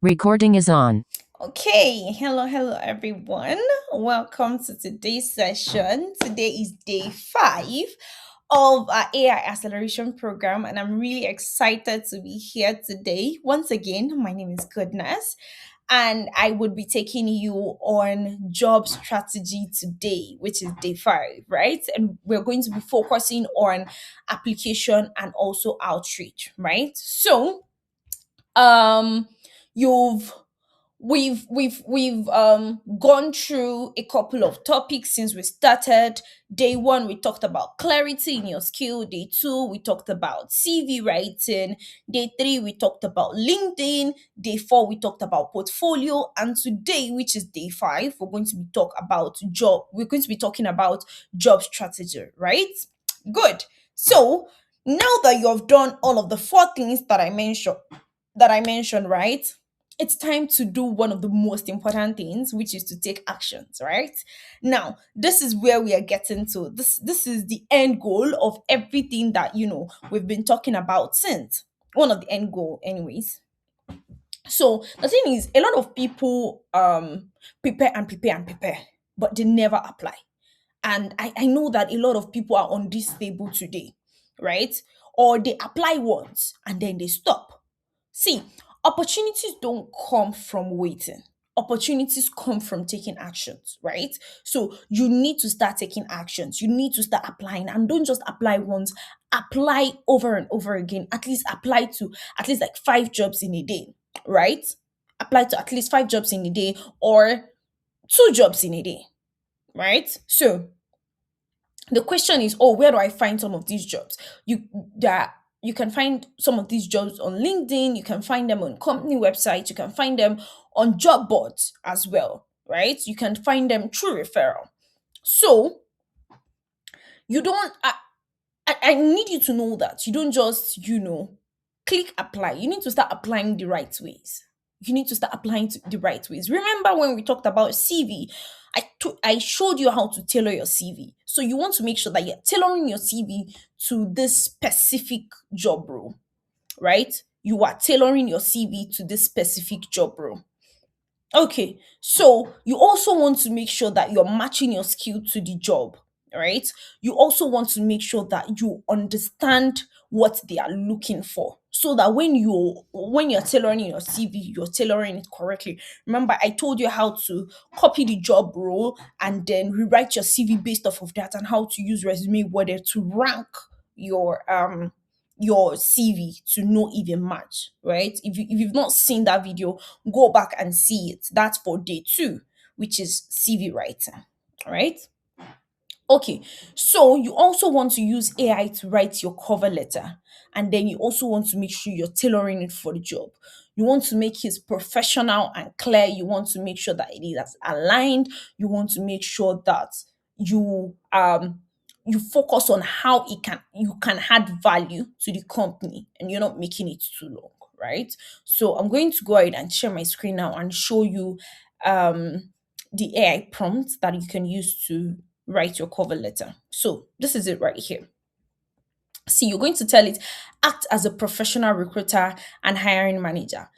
Recording is on. Okay, hello everyone. Welcome to today's session. Today is day 5 of our AI acceleration program, and I'm really excited to be here today. Once again, my name is Goodness, and I would be taking you on job strategy today, which is day 5, right? And we're going to be focusing on application and also outreach, right? So, um, you've we've gone through a couple of topics since we started. Day 1 we talked about clarity in your skill. Day 2 we talked about CV writing. Day 3 we talked about LinkedIn. Day 4 we talked about portfolio, and today, which is day 5, we're going to be talking about job strategy, right? Good. So now that you have done all of the 4 things that I mentioned, right? It's time to do one of the most important things, which is to take actions, right? Now, this is where we are getting to. This is the end goal of everything that we've been talking about since. One of the end goal, anyways. So the thing is, a lot of people prepare and prepare and prepare, but they never apply. And I know that a lot of people are on this table today, right? Or they apply once and then they stop. See, opportunities don't come from waiting. Opportunities come from taking actions, right? So you need to start taking actions. You need to start applying, and don't just apply once, apply over and over again. At least apply to at least like 5 jobs in a day, right? Apply to at least 5 jobs in a day, or 2 jobs in a day, right? So the question is, oh, where do I find some of these jobs? You can find some of these jobs on LinkedIn. You can find them on company websites. You can find them on job boards as well, right? You can find them through referral. So you don't I need you to know that you don't just, click apply. You need to start applying the right ways. You need to start applying to the right ways. Remember when we talked about CV, I showed you how to tailor your CV. So you want to make sure that you're tailoring your CV to this specific job role, right? You are tailoring your CV to this specific job role. Okay, so you also want to make sure that you're matching your skill to the job, right? You also want to make sure that you understand what they are looking for, so that when you're tailoring your CV, you're tailoring it correctly. Remember, I told you how to copy the job role and then rewrite your CV based off of that, and how to use resume worded to rank your CV to know if it match, right? If you've not seen that video, go back and see it. That's for day 2, which is CV writing, right? Okay, so you also want to use AI to write your cover letter, and then you also want to make sure you're tailoring it for the job. You want to make it professional and clear. You want to make sure that it is aligned. You want to make sure that you you focus on how you can add value to the company, and you're not making it too long, right? So I'm going to go ahead and share my screen now and show you um the AI prompt that you can use to write your cover letter. So this is it right here. See, you're going to tell it, act as a professional recruiter and hiring manager.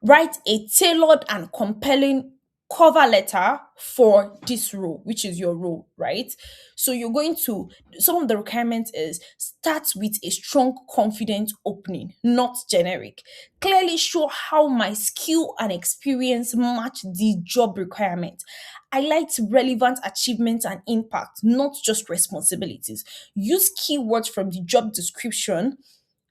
Write a tailored and compelling cover letter for this role, which is your role, right? So you're going to, some of the requirements is, start with a strong, confident opening, not generic. Clearly show how my skill and experience match the job requirement. Highlight relevant achievements and impact, not just responsibilities. Use keywords from the job description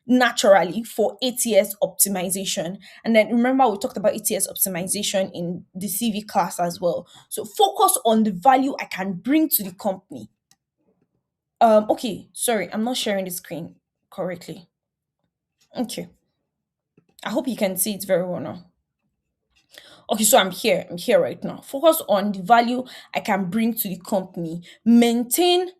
naturally for ATS optimization. And then remember, we talked about ATS optimization in the CV class as well. So focus on the value I can bring to the company. Okay, sorry, I'm not sharing the screen correctly. Okay, I hope you can see it very well now. Okay, so I'm here right now. Focus on the value I can bring to the company. Maintain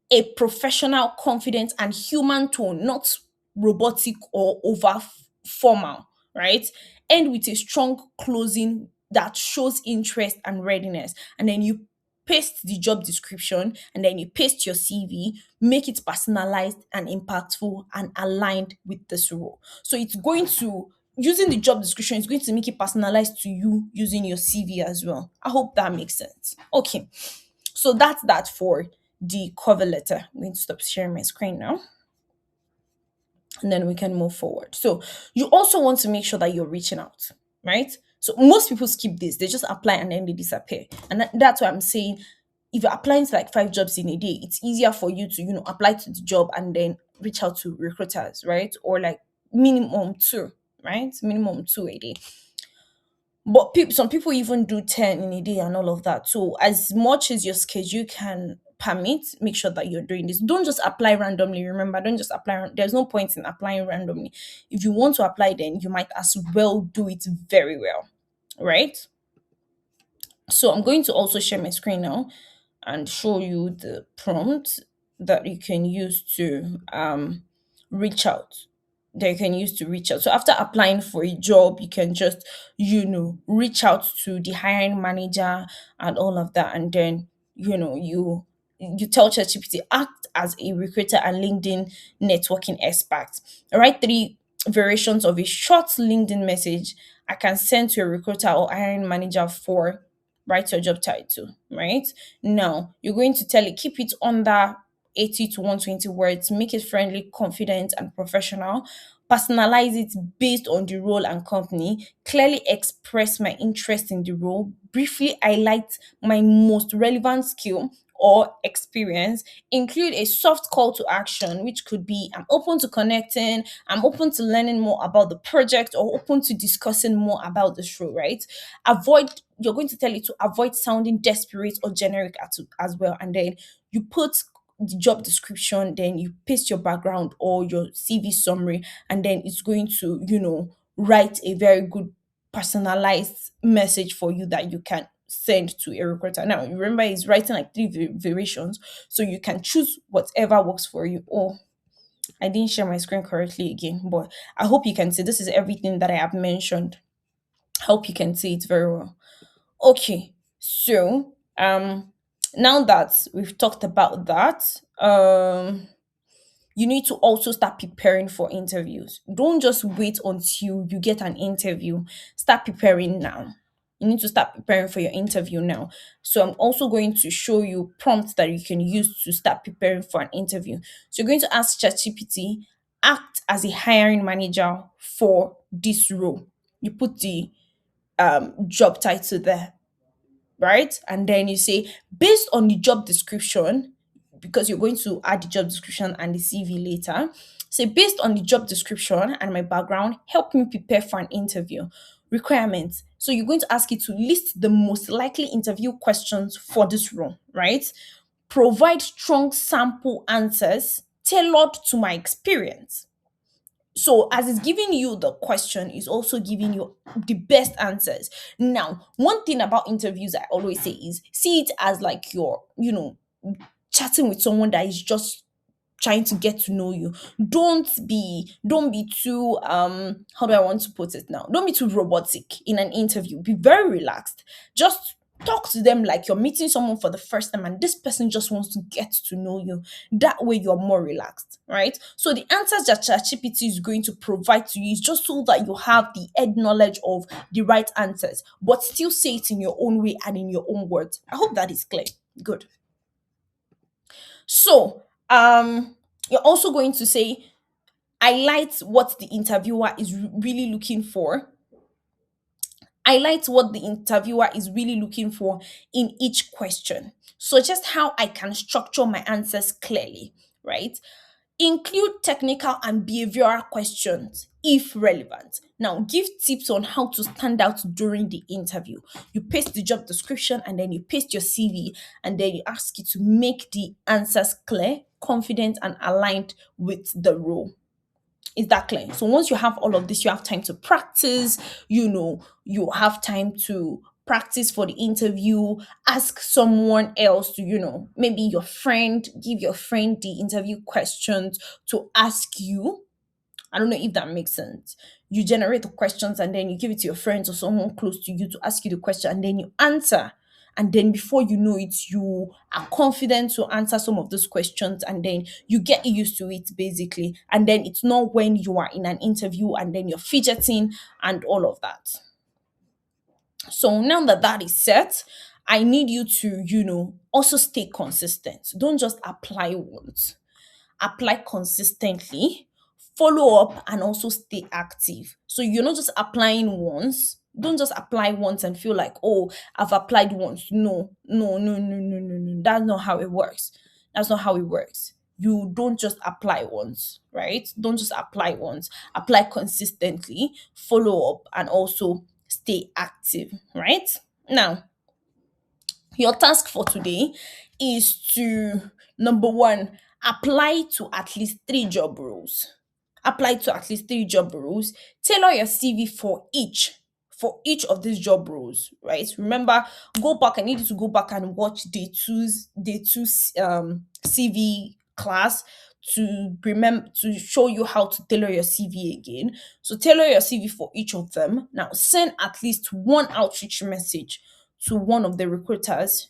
a professional, confident, and human tone, not robotic or over formal, right? End with a strong closing that shows interest and readiness. And then you paste the job description, and then you paste your CV, make it personalized and impactful and aligned with this role. So it's going to using the job description is going to make it personalized to you using your CV as well. I hope that makes sense. Okay, so that's that for the cover letter. I'm going to stop sharing my screen now, and then we can move forward. So you also want to make sure that you're reaching out, right? So most people skip this, they just apply and then they disappear. And that's why I'm saying if you're applying to like 5 jobs in a day, it's easier for you to, apply to the job and then reach out to recruiters, right? Or like minimum two, right? Minimum two a day. But some people even do 10 in a day and all of that. So, as much as your schedule can permit, make sure that you're doing this. Don't just apply randomly. Remember, don't just apply. There's no point in applying randomly. If you want to apply, then you might as well do it very well, right? So, I'm going to also share my screen now and show you the prompt that you can use to reach out. That you can use to reach out. So after applying for a job, you can just, reach out to the hiring manager and all of that. And then, you tell ChatGPT, act as a recruiter and LinkedIn networking expert. Write 3 variations of a short LinkedIn message I can send to a recruiter or hiring manager for write your job title, right? Now, you're going to tell it, keep it under 80 to 120 words, make it friendly, confident, and professional. Personalize it based on the role and company. Clearly express my interest in the role. Briefly highlight my most relevant skill or experience. Include a soft call to action, which could be I'm open to connecting, I'm open to learning more about the project, or open to discussing more about this role, right? You're going to tell it to avoid sounding desperate or generic as well. And then you put the job description, then you paste your background or your CV summary, and then it's going to, write a very good personalized message for you that you can send to a recruiter. Now, remember, it's writing like 3 variations, so you can choose whatever works for you. Oh, I didn't share my screen correctly again, but I hope you can see this is everything that I have mentioned. I hope you can see it very well. Okay, so now that we've talked about that, you need to also start preparing for interviews. Don't just wait until you get an interview. Start preparing now. You need to start preparing for your interview now. So I'm also going to show you prompts that you can use to start preparing for an interview. So you're going to ask ChatGPT, act as a hiring manager for this role. You put the job title there, right? And then you say, based on the job description, because you're going to add the job description and the CV later, say, based on the job description and my background, help me prepare for an interview. Requirements. So you're going to ask it to list the most likely interview questions for this role, right? Provide strong sample answers tailored to my experience. So as it's giving you the question, is also giving you the best answers. Now, one thing about interviews I always say is see it as like you're, chatting with someone that is just trying to get to know you. Don't be too how do I want to put it now? Don't be too robotic in an interview. Be very relaxed. Just talk to them like you're meeting someone for the first time and this person just wants to get to know you. That way you're more relaxed, right? So the answers that ChatGPT is going to provide to you is just so that you have the head knowledge of the right answers, but still say it in your own way and in your own words. I hope that is clear. Good. So, you're also going to say, highlight what the interviewer is really looking for. Highlight what the interviewer is really looking for in each question. Suggest how I can structure my answers clearly, right? Include technical and behavioral questions if relevant. Now, give tips on how to stand out during the interview. You paste the job description and then you paste your CV and then you ask it to make the answers clear, confident, and aligned with the role. Is that clear? So once you have all of this, you have time to practice, you have time to practice for the interview, ask someone else to, maybe your friend, give your friend the interview questions to ask you. I don't know if that makes sense. You generate the questions and then you give it to your friends or someone close to you to ask you the question and then you answer. And then before you know it, you are confident to answer some of those questions, and then you get used to it basically. And then it's not when you are in an interview and then you're fidgeting and all of that. So now that that is set, I need you to, also stay consistent. Don't just apply once, apply consistently, follow up, and also stay active. So you're not just applying once. Don't just apply once and feel like, oh, I've applied once. No, no, no, no, no, no, no. That's not how it works. That's not how it works. You don't just apply once, right? Don't just apply once. Apply consistently, follow up, and also stay active, right? Now, your task for today is to, number one, apply to at least three job roles. Apply to at least three job roles. Tailor your CV for each of these job roles, right? Remember, go back. I need you to go back and watch day two CV class to remember, to show you how to tailor your CV again. So tailor your CV for each of them. Now send at least one outreach message to one of the recruiters,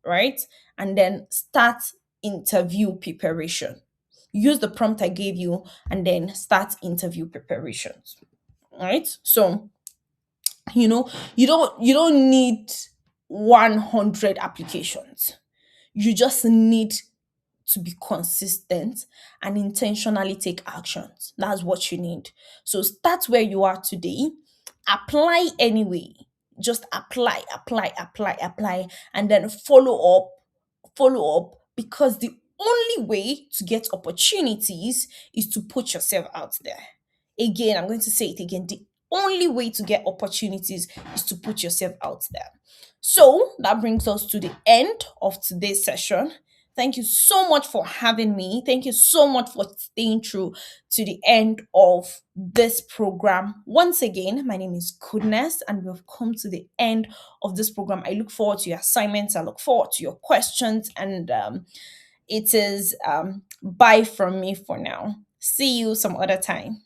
right? And then start interview preparation. Use the prompt I gave you and then start interview preparations. All right. So, you don't need 100 applications. You just need to be consistent and intentionally take actions. That's what you need. So start where you are today. Apply anyway. Just apply, apply, apply, apply, and then follow up, because the only way to get opportunities is to put yourself out there. Again, I'm going to say it again. The only way to get opportunities is to put yourself out there. So that brings us to the end of today's session. Thank you so much for having me. Thank you so much for staying through to the end of this program. Once again, my name is Goodness, and we've come to the end of this program. I look forward to your assignments. I look forward to your questions, and it is bye from me for now. See you some other time.